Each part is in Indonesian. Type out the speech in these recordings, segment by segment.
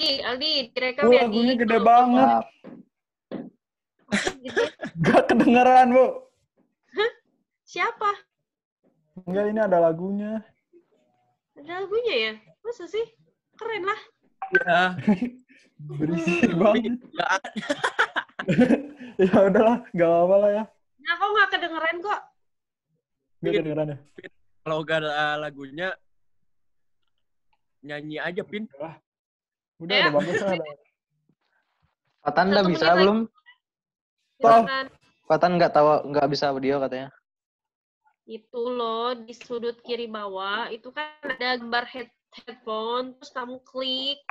Aldi, direkam ya di. Lagunya gede banget. Gede. Gak kedengeran, Bu. Siapa? Enggak, ini ada lagunya. Ada lagunya ya? Masa sih? Keren lah. Ya. Berisik banget. Ya, Ya udahlah, gak apa-apa lah ya. Nah, kok nggak kedengeran kok? Gak kedengeran ya. kalau gak ada lagunya, nyanyi aja, Pin. Udah bagus lah. Fatan udah 1 bisa menit belum? Silakan. Fatan nggak bisa audio katanya. Itu loh, di sudut kiri bawah, itu kan ada gambar headphone, terus kamu klik.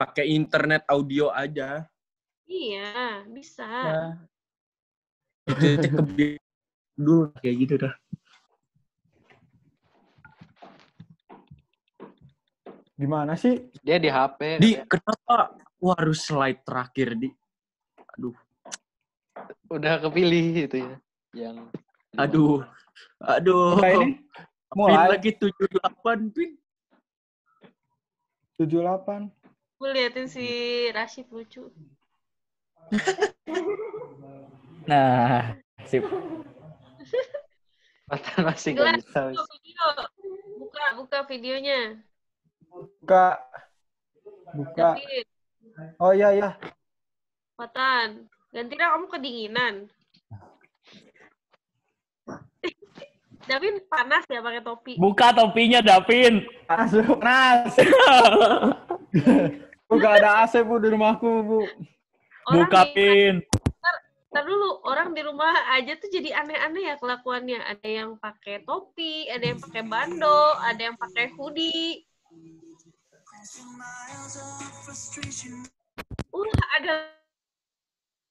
Pakai internet audio aja. Iya, bisa. Nah. Cek ke dulu kayak gitu dah. Gimana sih? Dia di HP. Di, katanya. kenapa harus slide terakhir, Di? Aduh. Udah kepilih itu ya. Yang Aduh. Udah ini? Pin Mulai. lagi 78, Pin. 78. Gue liatin si Rashid lucu. Nah, sip. Fatan masih Gelas, nggak bisa. buka video. Buka videonya. Buka. David, Oh iya. Fatan. Gantilah kamu kedinginan. David panas ya pakai topi. Buka topinya, Davin. Masuk. Panas. Gak ada AC, Bu, di rumahku, Bu. Buka, Pin. Ntar dulu, orang di rumah aja tuh jadi aneh-aneh ya kelakuannya. Ada yang pakai topi, ada yang pakai bando, ada yang pakai hoodie. Ada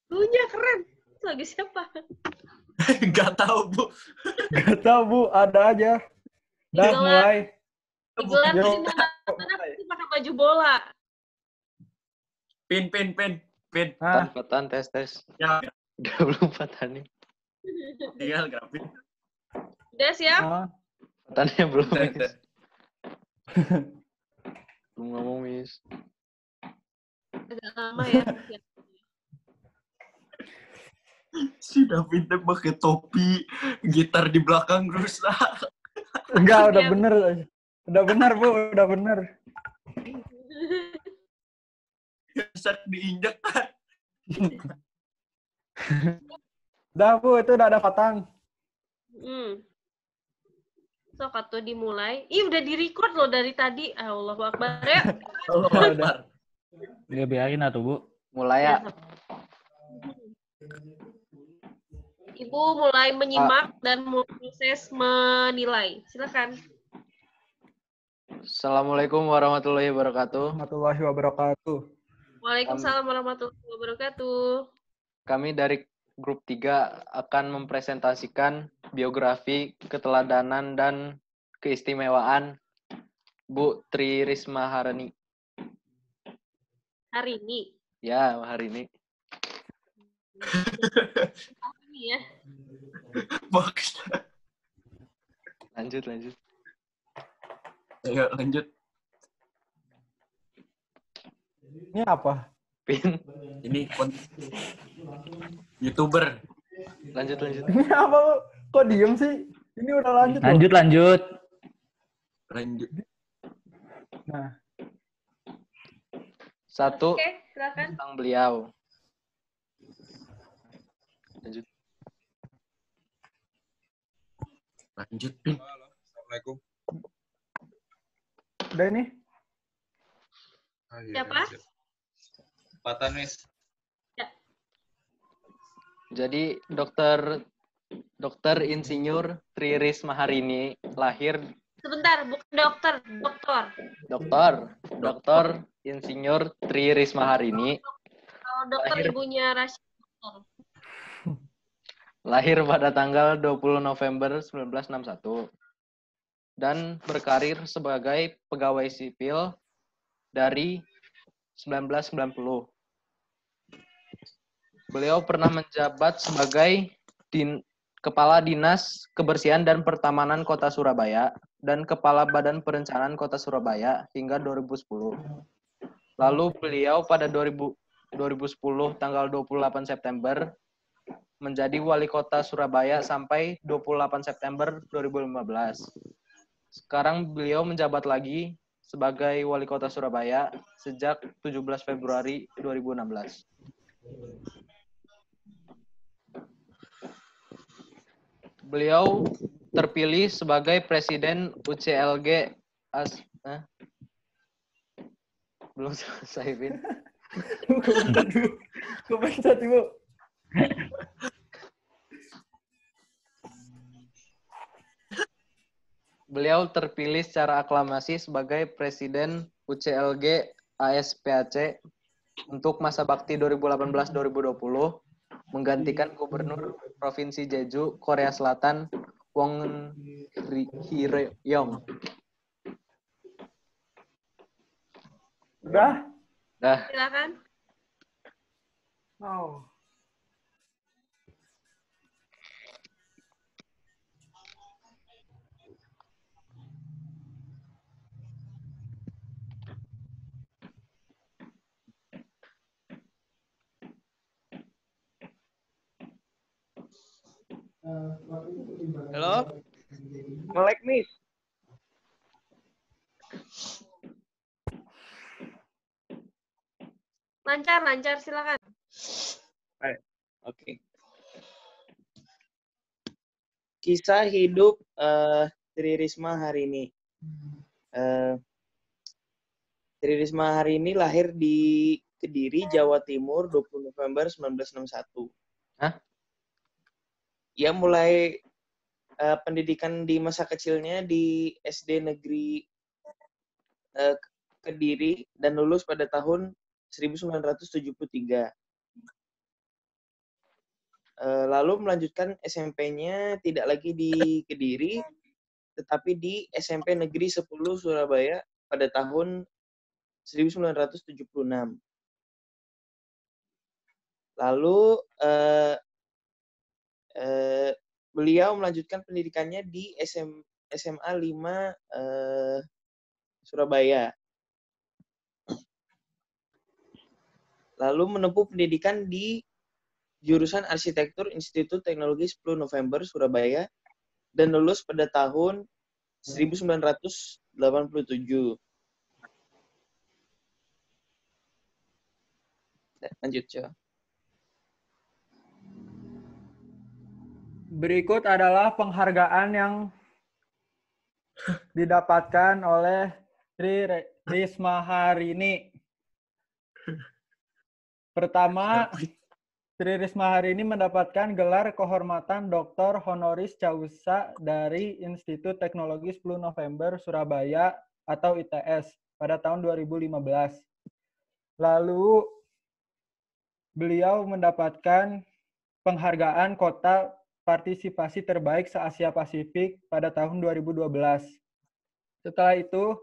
lagunya keren. Itu lagu siapa? Gak tahu, Bu. Gak tau, Bu. Ada aja. Dah, Digelar. mulai. Digelar Yo. di mana pasti pakai baju bola. Pin. Fatan tes. Ya, Udah belum Fatan nih. tinggal grafik. Udah siap? Ah, Fatannya belum. Tes. Belum ngomong, Miss. Agak lama ya. Si David pakai topi, gitar di belakang rusak. enggak, udah bener. Udah bener, Bu. Udah bener. Rusak diinjak. Dah, Bu. Itu udah ada Fatang. So, kata dimulai. Ih, udah di-record loh dari tadi. Allahu Akbar ya. Udah. Ya, biarin atuh, Bu. Mulai ya. Ibu mulai menyimak dan proses menilai. Silakan. Assalamualaikum warahmatullahi wabarakatuh. Warahmatullahi wabarakatuh. Waalaikumsalam warahmatullahi wabarakatuh. Kami dari grup 3 akan mempresentasikan biografi, keteladanan, dan keistimewaan Bu Tri Risma Harini. Hari ini. Ya, hari ini. Hari ini ya. Box. Lanjut. Ayo lanjut. Ini apa? Pin. Ini YouTuber. Lanjut. Ini apa, Bu? Kok diem sih? Ini udah lanjut. Lanjut. Lanjut. Nah, Satu Oke, silakan. tentang beliau. Lanjut. Lanjut, Pin. Assalamualaikum. udah ini. Siapa? Fatan, Miss. Jadi Dokter Insinyur Tri Risma Harini lahir Sebentar, bukan dokter. Dokter Insinyur Tri Risma Harini Kalau dokter Lahir. ibunya Rashid. lahir pada tanggal 20 November 1961 dan berkarir sebagai pegawai sipil dari 1990. Beliau pernah menjabat sebagai Kepala Dinas Kebersihan dan Pertamanan Kota Surabaya dan Kepala Badan Perencanaan Kota Surabaya hingga 2010. Lalu beliau pada 2010 tanggal 28 September menjadi wali kota Surabaya sampai 28 September 2015. Sekarang beliau menjabat lagi sebagai wali kota Surabaya sejak 17 Februari 2016. Beliau terpilih sebagai Presiden UCLG belum selesai, Vin. Komentar dulu. Beliau terpilih secara aklamasi sebagai Presiden UCLG ASPAC untuk masa bakti 2018-2020, menggantikan Gubernur Provinsi Jeju, Korea Selatan, Won Hye-yong. Udah? Dah. Silakan. Oh. Halo? Nge-lag nih. Lancar, silakan. Oke. Kisah hidup Tri Risma hari ini. Tri Risma hari ini lahir di Kediri, Jawa Timur, 20 November 1961. Hah? Ia mulai pendidikan di masa kecilnya di SD Negeri Kediri dan lulus pada tahun 1973. Lalu melanjutkan SMP-nya tidak lagi di Kediri, tetapi di SMP Negeri 10 Surabaya pada tahun 1976. Lalu beliau melanjutkan pendidikannya di SMA 5 Surabaya. Lalu menempuh pendidikan di jurusan Arsitektur Institut Teknologi 10 November Surabaya dan lulus pada tahun 1987. Lanjut, coba. Berikut adalah penghargaan yang didapatkan oleh Tri Risma hari ini. Pertama, Tri Risma hari ini mendapatkan gelar kehormatan Dr. Honoris Causa dari Institut Teknologi 10 November Surabaya atau ITS pada tahun 2015. Lalu beliau mendapatkan penghargaan Kota Partisipasi Terbaik se-Asia Pasifik pada tahun 2012. Setelah itu,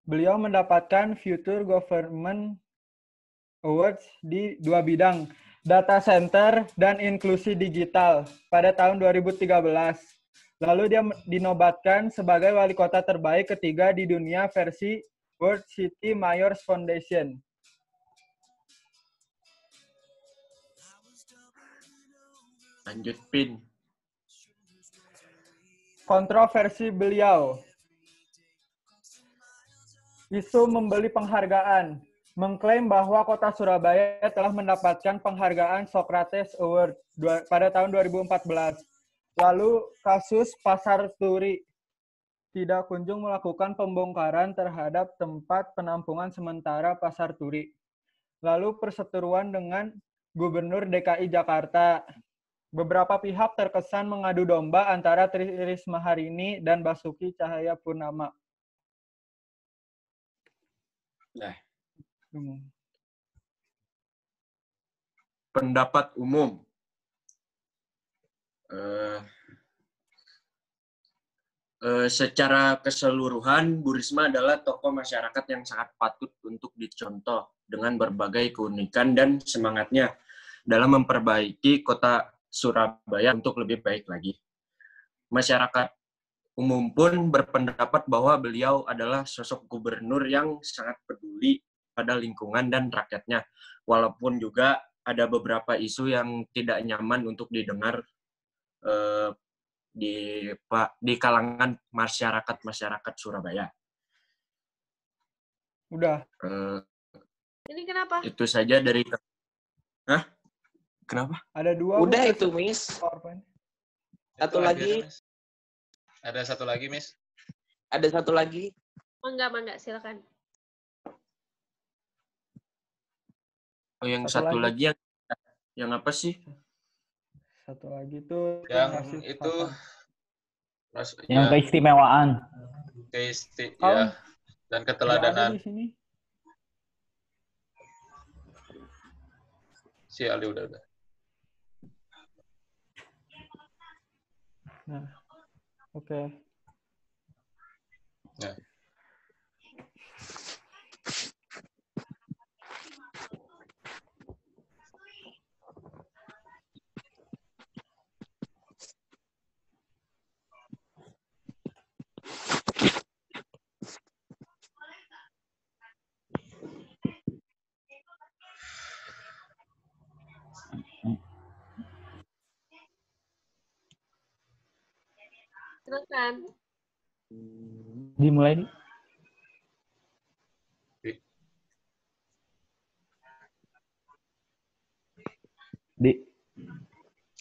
beliau mendapatkan Future Government Awards di 2 bidang, data center dan inklusi digital pada tahun 2013. Lalu dia dinobatkan sebagai wali kota terbaik ketiga di dunia versi World City Mayors Foundation. Lanjut, Pin. Kontroversi beliau. Isu membeli penghargaan. Mengklaim bahwa kota Surabaya telah mendapatkan penghargaan Socrates Award pada tahun 2014. Lalu kasus Pasar Turi. Tidak kunjung melakukan pembongkaran terhadap tempat penampungan sementara Pasar Turi. Lalu perseteruan dengan Gubernur DKI Jakarta. Beberapa pihak terkesan mengadu domba antara Tri Risma hari ini dan Basuki Cahayapurnama. Nah. Pendapat umum. Secara keseluruhan, Bu Risma adalah tokoh masyarakat yang sangat patut untuk dicontoh dengan berbagai keunikan dan semangatnya dalam memperbaiki kota Surabaya untuk lebih baik lagi. Masyarakat umum pun berpendapat bahwa beliau adalah sosok gubernur yang sangat peduli pada lingkungan dan rakyatnya. Walaupun juga ada beberapa isu yang tidak nyaman untuk didengar di kalangan masyarakat Surabaya. Udah. Ini kenapa? Itu saja dari. Hah? Kenapa? Ada 2. Udah itu, Miss. PowerPoint. Satu Itu lagi. aja, Miss. Ada satu lagi, Miss. Ada satu lagi. Mangga, silakan. Oh, yang Satu satu lagi yang apa sih? Satu lagi tuh Yang ngasih itu papan. Yang keistimewaan. Kalau ya, dan nggak ada keteladanan. di sini. Si Ali udah. Nah, oke. Nah. Silakan. Dimulai nih.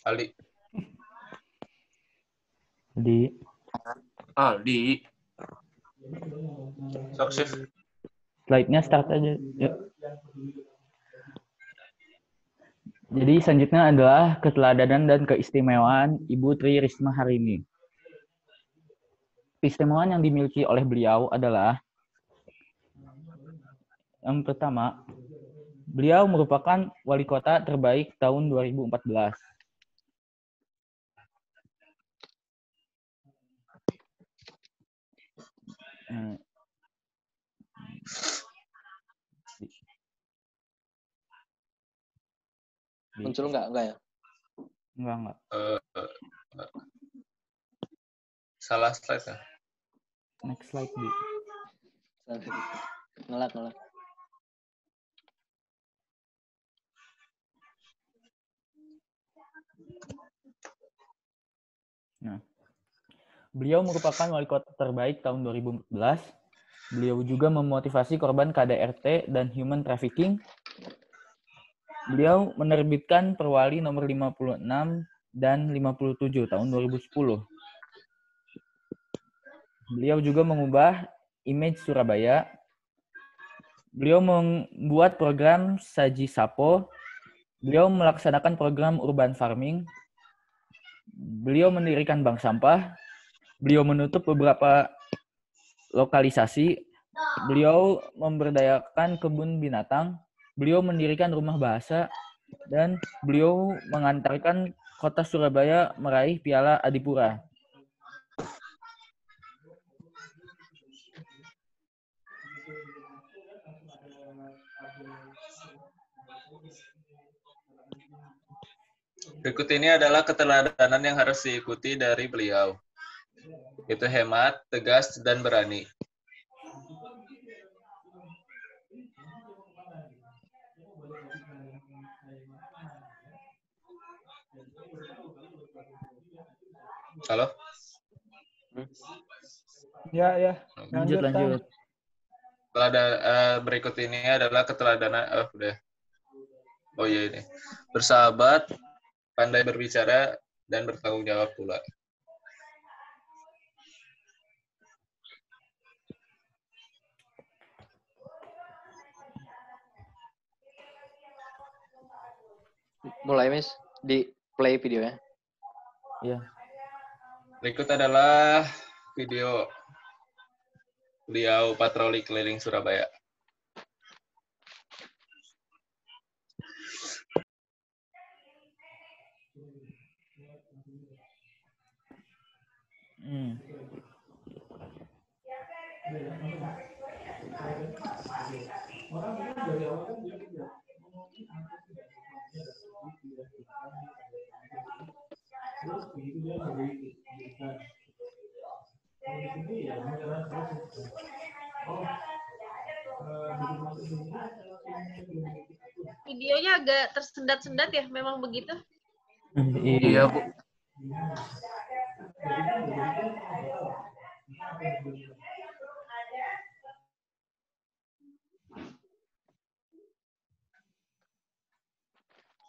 Ali. Aldi. Sok, Chef. Slide-nya start aja. Yuk. Jadi selanjutnya adalah keteladanan dan keistimewaan Ibu Tri Risma hari ini. Keistimewaan yang dimiliki oleh beliau adalah yang pertama, beliau merupakan wali kota terbaik tahun 2014. Muncul nggak ya? Enggak. Salah slide ya? Next slide, Bi. Ngelak. Nah, beliau merupakan wali kota terbaik tahun 2014. Beliau juga memotivasi korban KDRT dan human trafficking. Beliau menerbitkan Perwali nomor 56 dan 57 tahun 2010. Beliau juga mengubah image Surabaya. Beliau membuat program Saji Sapo. Beliau melaksanakan program urban farming. Beliau mendirikan bank sampah. Beliau menutup beberapa lokalisasi. Beliau memberdayakan kebun binatang. Beliau mendirikan rumah bahasa. Dan beliau mengantarkan kota Surabaya meraih Piala Adipura. Berikut ini adalah keteladanan yang harus diikuti dari beliau. Itu hemat, tegas, dan berani. Halo? Ya. Lanjut. Berikut ini adalah keteladanan. Udah. Oh iya ini. Bersahabat, pandai berbicara, dan bertanggung jawab pula. Mulai, Miss. Di play videonya. Iya. Berikut adalah video beliau patroli keliling Surabaya. Videonya agak tersendat-sendat ya, memang begitu. Iya, Bu.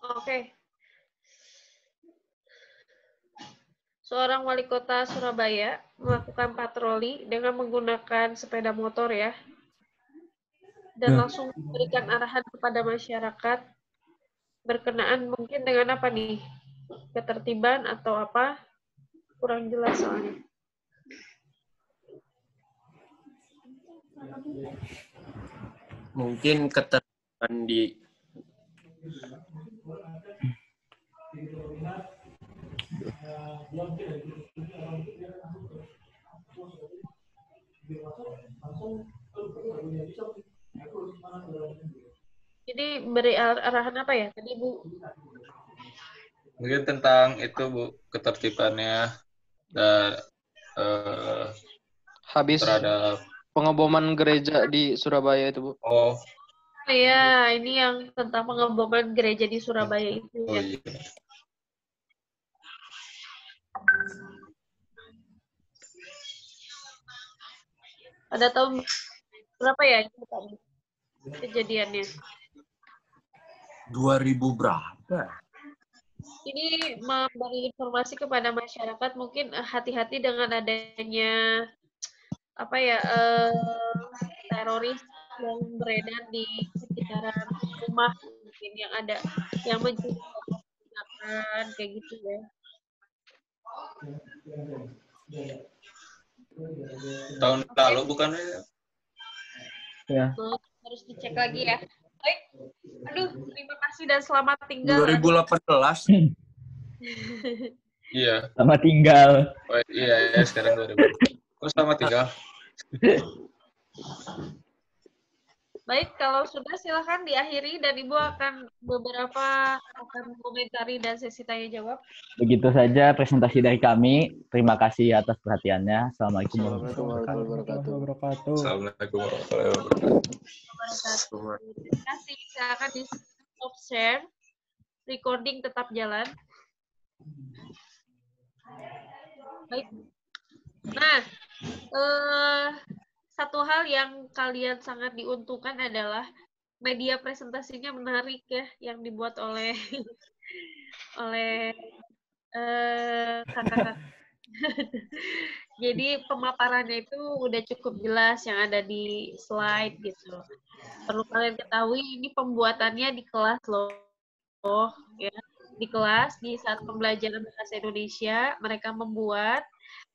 Oke. Seorang wali kota Surabaya melakukan patroli dengan menggunakan sepeda motor ya, dan langsung memberikan arahan kepada masyarakat berkenaan mungkin dengan apa nih? Ketertiban atau apa? Kurang jelas soalnya. Mungkin ketertiban di Jadi beri arahan apa ya tadi Bu? Mungkin tentang itu Bu, ketertibannya dan Habis terhadap pengeboman gereja di Surabaya itu, Bu. oh Ya, ini yang tentang pengeboman gereja di Surabaya itu oh ya. iya. Pada tahun berapa ya kejadiannya? 2000 berapa? Ini memberi informasi kepada masyarakat mungkin hati-hati dengan adanya apa ya teroris yang beredar di sekitaran rumah mungkin yang ada yang mencurigakan kayak gitu ya. Tahun lalu bukan Ya. Harus dicek lagi ya. Baik. Aduh, terima kasih dan selamat tinggal. 2018. Iya. Selamat tinggal. Oh, iya, ya, sekarang 2000. Oh, selamat tinggal. Baik, kalau sudah silakan diakhiri dan Ibu akan komentari dan sesi tanya jawab. Begitu saja presentasi dari kami. Terima kasih atas perhatiannya. Assalamualaikum Warahmatullahi wabarakatuh. Assalamualaikum warahmatullahi wabarakatuh. Terima kasih. Silakan di stop share. Recording tetap jalan. Baik. Nah, satu hal yang kalian sangat diuntungkan adalah media presentasinya menarik ya, yang dibuat oleh kakak-kakak. Jadi pemaparannya itu udah cukup jelas yang ada di slide gitu. Perlu kalian ketahui ini pembuatannya di kelas loh, ya. Di kelas di saat pembelajaran bahasa Indonesia mereka membuat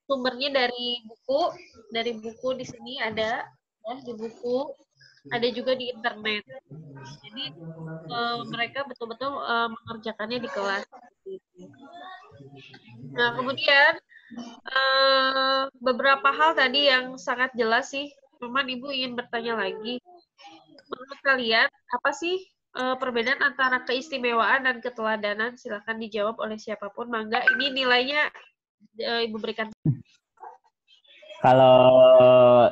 sumbernya dari buku di sini ada ya, di buku ada juga di internet. Jadi mereka betul-betul mengerjakannya di kelas. Nah, kemudian beberapa hal tadi yang sangat jelas sih. Cuman Ibu ingin bertanya lagi. Menurut kalian, apa sih perbedaan antara keistimewaan dan keteladanan? Silakan dijawab oleh siapapun. Mangga, ini nilainya Ibu berikan. Kalau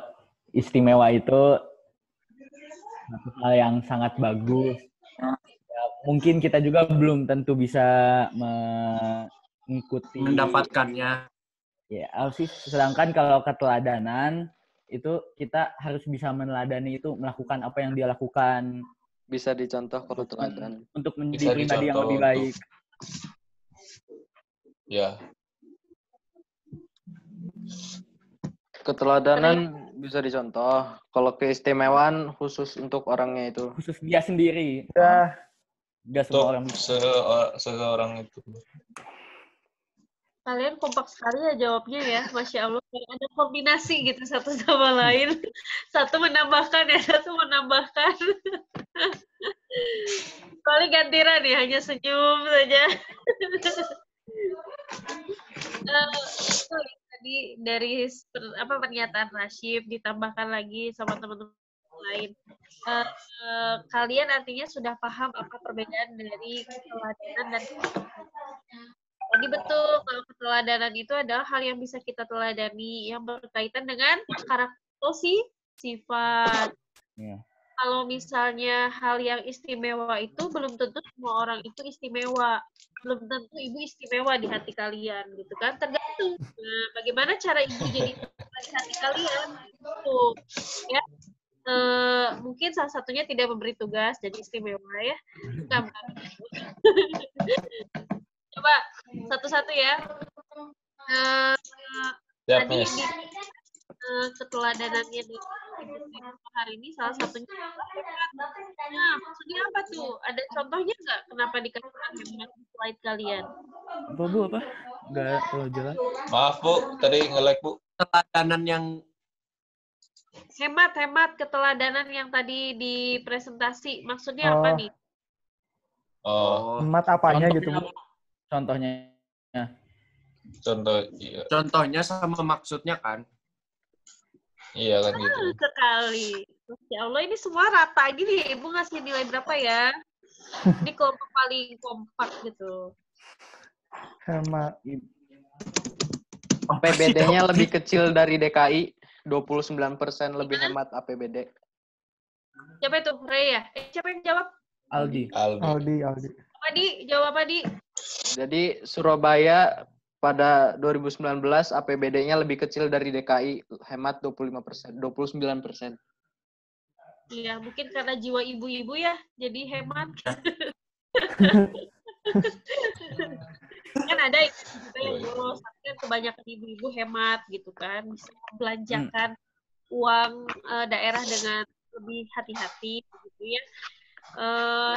istimewa itu satu hal yang sangat bagus. Ya, mungkin kita juga belum tentu bisa mengikuti Mendapatkannya. ya sih. Sedangkan kalau keteladanan itu kita harus bisa meneladani itu, melakukan apa yang dia lakukan. Bisa dicontoh kalau teladan. Untuk menjadi pribadi yang lebih baik. Ya. Keteladanan bisa dicontoh. Kalau keistimewaan khusus untuk orangnya itu. Khusus dia sendiri. Ya, Gak semua orang Untuk seseorang itu. Kalian kompak sekali ya jawabnya ya, Masya Allah. Ada kombinasi gitu satu sama lain. Satu menambahkan ya, satu menambahkan. Paling gantiran ya, hanya senyum saja. Tadi dari pernyataan Rashid ditambahkan lagi sama teman-teman lain. Kalian artinya sudah paham apa perbedaan dari keteladanan dan tadi betul, kalau keteladanan itu adalah hal yang bisa kita teladani yang berkaitan dengan karakter sifat. Ya. kalau misalnya hal yang istimewa itu belum tentu semua orang itu istimewa. Belum tentu ibu istimewa di hati kalian gitu kan. Tergantung bagaimana cara ibu jadi istimewa di hati kalian gitu. Ya. Mungkin salah satunya tidak memberi tugas jadi istimewa ya. Bukan. Coba satu-satu ya. Siap, Tadi Miss. di keteladanannya di hari ini salah satunya nah maksudnya apa tuh? Ada contohnya nggak kenapa dikatakan hemat di slide kalian? Apa Bu apa? Nggak terlalu jelas. Maaf, Bu. Tadi nge-lag, Bu. Keteladanan yang Hemat keteladanan yang tadi di presentasi maksudnya apa nih? Oh, Hemat apanya gitu, Bu? Contohnya. iya. contohnya sama maksudnya kan. Iya kan gitu. Sekali. Ya Allah, ini semua rata gini. Ibu ngasih nilai berapa ya? Ini kelompok paling kompak gitu. Hemat. APBD-nya lebih kecil dari DKI, 29% lebih hemat APBD. Siapa itu? Ray ya? Siapa yang jawab? Aldi. Aldi. Apa Di? Jawab apa Di? Jadi Surabaya pada 2019 APBD-nya lebih kecil dari DKI, hemat 25%, 29%. Iya, mungkin karena jiwa ibu-ibu ya, jadi hemat. Kan ada juga yang boros, tapi kan kebanyakan ibu-ibu hemat gitu kan, bisa membelanjakan uang daerah dengan lebih hati-hati gitu ya.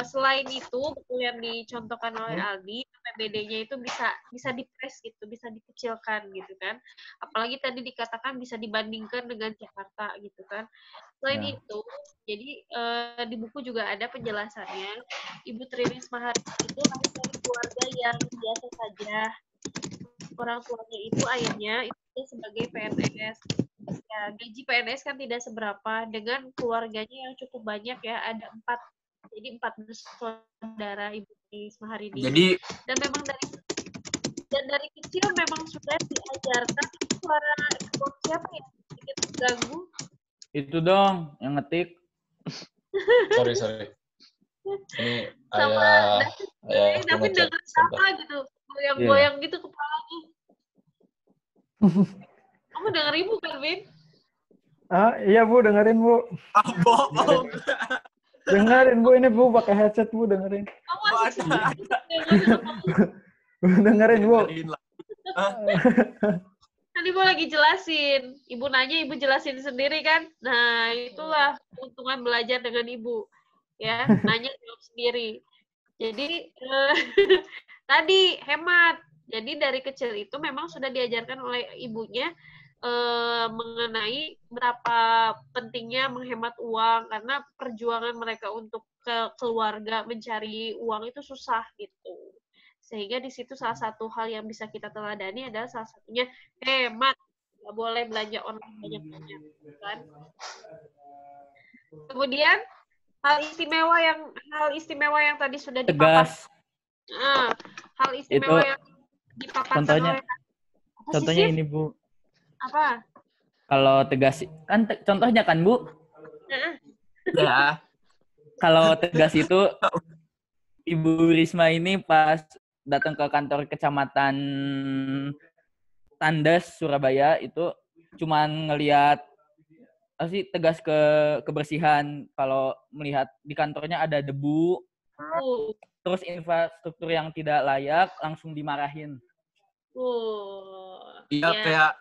Selain itu, betul yang dicontohkan oleh Aldi, APBD-nya itu bisa dipres gitu, bisa dikecilkan gitu kan. Apalagi tadi dikatakan bisa dibandingkan dengan Jakarta gitu kan. Selain itu, jadi di buku juga ada penjelasannya. Ibu Tri Risma hari itu lahir dari keluarga yang biasa saja. Orang tuanya itu ayahnya itu sebagai PNS. Ya, gaji PNS kan tidak seberapa dengan keluarganya yang cukup banyak ya, ada 4. Jadi 4 bersaudara Ibu Risma hari ini. Jadi dari kecil memang sudah diajarkan suara siapa ya? Sedikit mengganggu. Itu dong yang ngetik. Sorry. Ini Sama ayah tapi dengar apa gitu, goyang-goyang gitu kepalanya. Kamu denger ibu kan, Vin? Iya Bu, dengerin Bu. bohong. Dengerin Bu, ini Bu pakai headset Bu, dengerin. Kamu asik Dengerin Bu. Tadi Ibu lagi jelasin. Ibu nanya, Ibu jelasin sendiri kan? Nah, itulah keuntungan belajar dengan Ibu. Ya, nanya jawab sendiri. Jadi, tadi hemat. Jadi dari kecil itu memang sudah diajarkan oleh ibunya mengenai berapa pentingnya menghemat uang karena perjuangan mereka untuk keluarga mencari uang itu susah gitu. Sehingga di situ salah satu hal yang bisa kita teladani adalah salah satunya hemat. Nggak boleh belanja online banyak-banyak. Kan? Kemudian hal istimewa yang tadi sudah dipaparkan. Tegas. Hal istimewa itu yang dipaparkan contohnya ini Bu. Apa? Kalau tegas kan contohnya kan Bu? Ya. Kalau tegas itu Ibu Risma ini pas datang ke kantor kecamatan Tandas Surabaya itu cuman ngelihat tegas ke kebersihan. Kalau melihat di kantornya ada debu, terus infrastruktur yang tidak layak langsung dimarahin. Iya kayak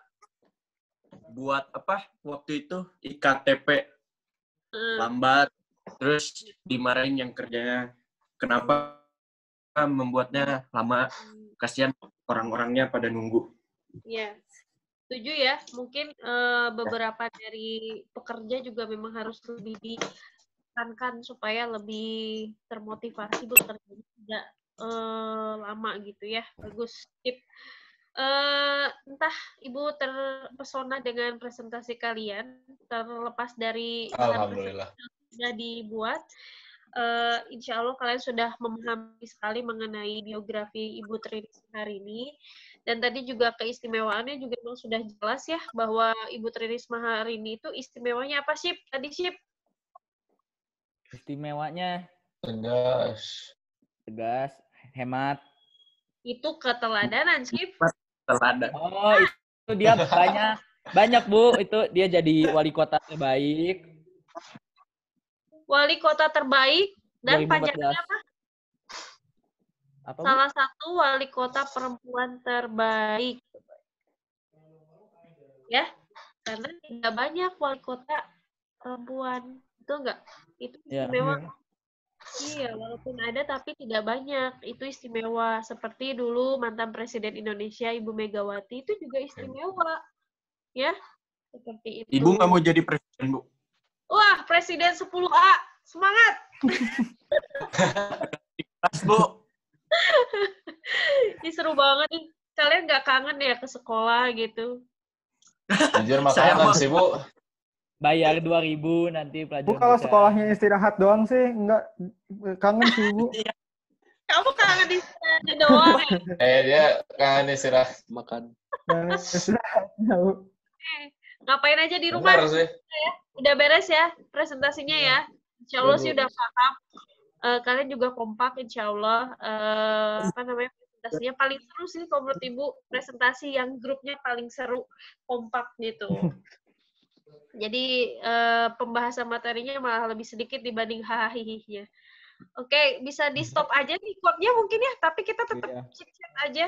buat apa waktu itu IKTP lambat, terus dimarahin yang kerjanya kenapa membuatnya lama, kasihan orang-orangnya pada nunggu. Iya, setuju ya. Mungkin beberapa dari pekerja juga memang harus lebih ditekankan supaya lebih termotivasi bekerja tidak lama gitu ya. Bagus, tip. Entah Ibu terpesona dengan presentasi kalian, terlepas dari Alhamdulillah sudah dibuat. Insya Allah kalian sudah memahami sekali mengenai biografi Ibu Tri Risma hari ini. Dan tadi juga keistimewaannya juga memang sudah jelas ya, bahwa Ibu Tri Risma hari ini itu istimewanya apa sih? Tadi sih Istimewanya Tegas. tegas, hemat. Itu keteladanan, Sip. Teladan. Oh, itu dia banyak Bu. Itu dia jadi wali kota terbaik Wali kota terbaik dan 2014. pajaknya apa? Apa Bu? Salah satu wali kota perempuan terbaik. Ya, karena tidak banyak wali kota perempuan. Itu enggak? Itu Ya. istimewa. Iya, walaupun ada tapi tidak banyak. Itu istimewa. Seperti dulu mantan Presiden Indonesia Ibu Megawati itu juga istimewa. Ya, seperti itu. Ibu nggak mau jadi presiden, Bu? Wah, Presiden 10A. Semangat. Pas, Bu. Ini seru banget nih. Kalian nggak kangen ya ke sekolah gitu? Jujur Saya makanan mau- sih, Bu. Bayar 2.000 nanti Bu, pelajaran kalau bisa. sekolahnya istirahat doang sih, enggak kangen sih, Bu. Kamu kangen di doang ya? Dia kangen istirahat. Makan. Kangen istirahatnya, Bu. Ngapain aja di rumah? Benar sih. Udah beres ya presentasinya ya? Insya Allah Udah, sih Bu. udah paham. Kalian juga kompak insya Allah. Apa namanya? Presentasinya paling seru sih kalau menurut Ibu. Presentasi yang grupnya paling seru. Kompak gitu. Jadi pembahasan materinya malah lebih sedikit dibanding hahaha. Oke, bisa di stop aja nih quote-nya mungkin ya, tapi kita tetap Iya. chit-chat aja.